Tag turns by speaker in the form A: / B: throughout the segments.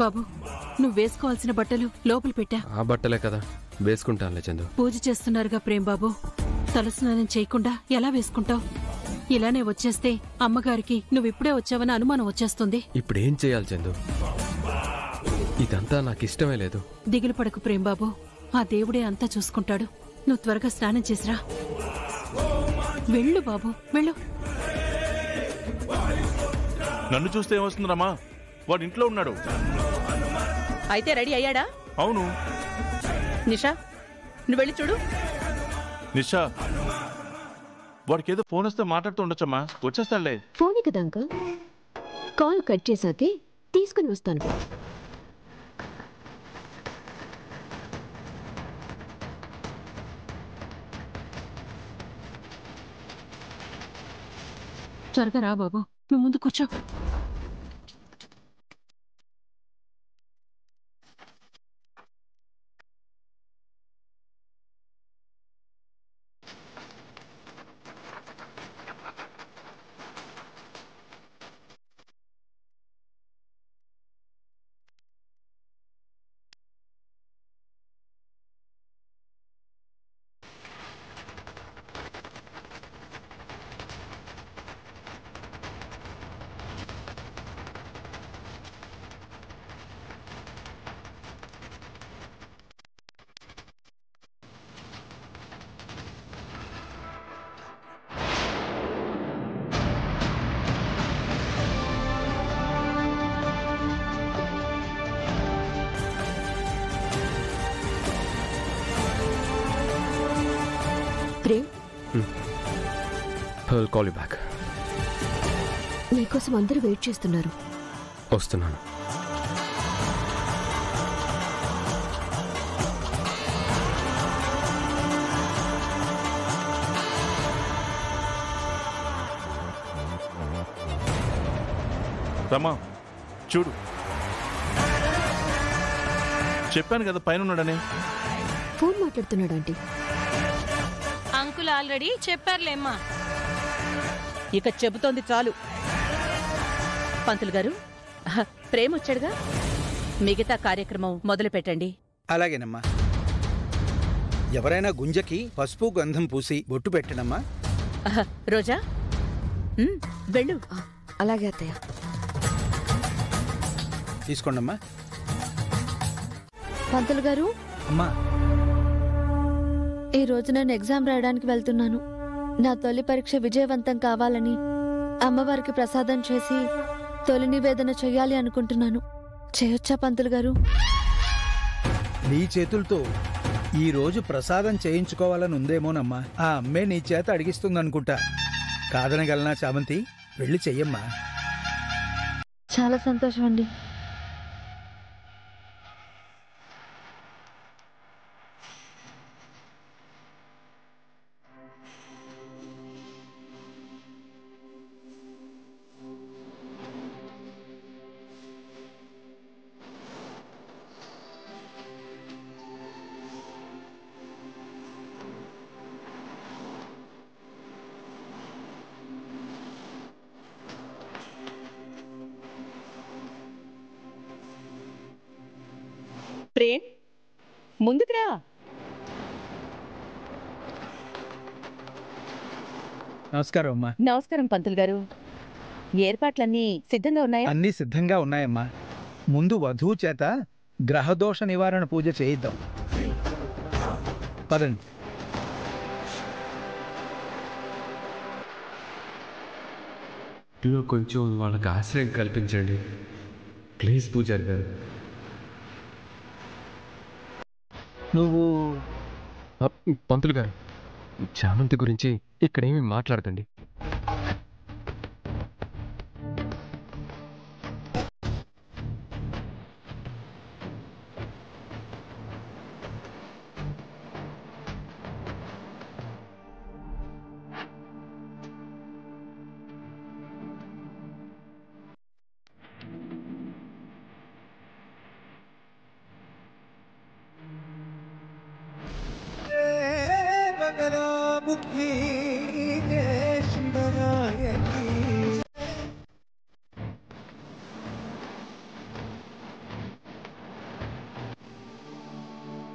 A: బాబు, నువ్వు వేసుకోవాల్సిన బట్టలు లోపల పెట్టా.
B: ఆ బట్టలే కదా వేసుకుంటానులే చందు.
A: పూజ చేస్తున్నారుగా ప్రేమ్ బాబు, తలస్నానం చేయకుండా ఎలా వేసుకుంటావు? ఇలానే వచ్చేస్తే అమ్మగారికి నువ్విప్పుడే వచ్చావని అనుమానం వచ్చేస్తుంది.
B: ఇప్పుడేం చేయాలి చందు? ఇదంతా నాకిష్టమే లేదు.
A: దిగులు పడకు ప్రేమ్ బాబు, ఆ దేవుడే అంతా చూసుకుంటాడు. నువ్వు త్వరగా స్నానం చేసిరా. వెళ్ళు బాబు, వెళ్ళు.
C: నన్ను చూస్తే ఏమొస్తుందమ్మా? వాడు ఇంట్లో ఉన్నాడు.
D: అయితే రెడీ అయ్యాడా?
C: అవును.
D: నిషా, నువ్వు వెళ్ళి చూడు.
C: నిషా, వాడికి ఏదో ఫోన్ వస్తే మాట్లాడుతూ ఉండొచ్చమ్మా. వచ్చేస్తాడులే.
E: ఫోనే కదా అంకుల్, కాల్ కట్ చేశాకే తీసుకుని వస్తాను.
A: త్వరగా రా బాబు, నువ్వు ముందు కూర్చో.
B: I'll call you back.
E: నీకోసం అందరూ వెయిట్ చేస్తున్నారు.
B: వస్తున్నాను.
C: రమా, చూడు, చెప్పాను కదా పైన ఉన్నాడని.
E: ఫోన్ మాట్లాడుతున్నాడు ఆంటీ.
F: Uncle already చెప్పారులేమ్మా.
D: ఇక చెబుతోంది చాలు. పంతులు గారు, ప్రేమ్ వచ్చాడుగా, మిగతా కార్యక్రమం మొదలు పెట్టండి.
G: అలాగేనమ్మా. ఎవరైనా గుంజకి పసుపు గంధం పూసి బొట్టు పెట్టనమ్మా.
D: రోజా, వెళ్ళు.
E: అలాగే అత్తయ్య.
G: తీసుకోండమ్మా.
H: పంతులు గారు,
G: అమ్మా,
H: ఈ రోజు నేను ఎగ్జామ్ రాయడానికి వెళ్తున్నాను. నా తొలి పరీక్ష విజయవంతం కావాలని అమ్మవారికి ప్రసాదం చేసి తొలి నివేదన చెయ్యాలి అనుకుంటున్నాను. చేయొచ్చా పంతులు గారు?
G: నీ చేతులతో ఈ రోజు ప్రసాదం చేయించుకోవాలని ఉందేమోనమ్మా. ఆ అమ్మే నీ చేత అడిగిస్తుందనుకుంటా. కాదనగలనా చామంతి? వెళ్ళి చెయ్యమ్మా.
H: చాలా సంతోషం అండి.
D: ప్రేమ్, ముందుకురా.
G: నమస్కారం అమ్మా.
D: నమస్కారం పంతులు గారు. ఏర్పాట్లన్నీ సిద్ధంగా ఉన్నాయా?
G: అన్నీ సిద్ధంగా ఉన్నాయమ్మా. ముందు వధువు చేత గ్రహదోష నివారణ పూజ చేయిద్దాం. పదండి.
B: కొంచెం వాళ్ళకి ఆశ్రయం కల్పించండి ప్లీజ్ పూజారి గారు.
G: నువ్వు
B: పంతులు గారు, చామంతి గురించి ఇక్కడేమీ మాట్లాడకండి.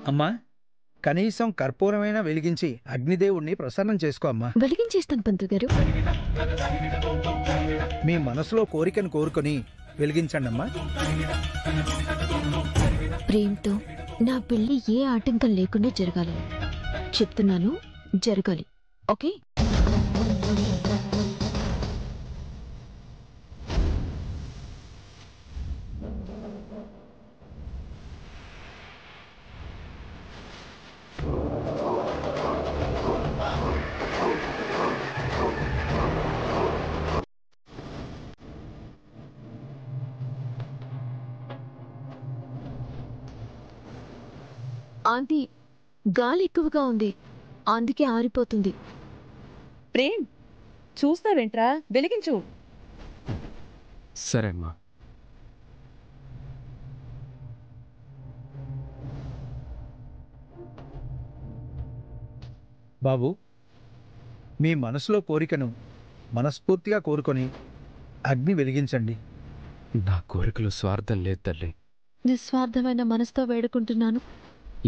G: అమ్మా కనీసం కర్పూరమైనా వెలిగించి అగ్నిదేవుణ్ణి ప్రసన్నం చేసుకో అమ్మా.
E: వెలిగించేస్తాను పంతులు గారు.
G: మీ మనసులో కోరికను కోరుకొని వెలిగించండి అమ్మా.
E: ప్రేమతో నా పెళ్లి ఏ ఆటంకం లేకుండా జరగాలి. చెప్తున్నాను, జరగాలి. ఓకే? ఆంటీ, గాలి ఎక్కువగా ఉంది, అందుకే ఆరిపోతుంది.
D: ప్రేమ్ చూస్తావేంట్రా, వెలిగించు.
B: సరే అమ్మా.
G: బాబు, మీ మనసులో కోరికను మనస్ఫూర్తిగా కోరుకొని అగ్ని వెలిగించండి.
B: నా కోరికలు స్వార్థం లేదు తల్లి.
H: నిస్వార్థమైన మనసుతో వేడుకుంటున్నాను.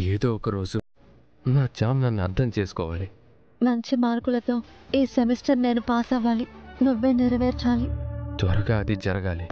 B: ఏదో ఒక రోజు నా చామ్ నన్ను అర్థం చేసుకోవాలి.
H: మంచి మార్కులతో ఈ సెమిస్టర్ నేను పాస్ అవ్వాలి. నువ్వే నెరవేర్చాలి.
B: త్వరగా అది జరగాలి.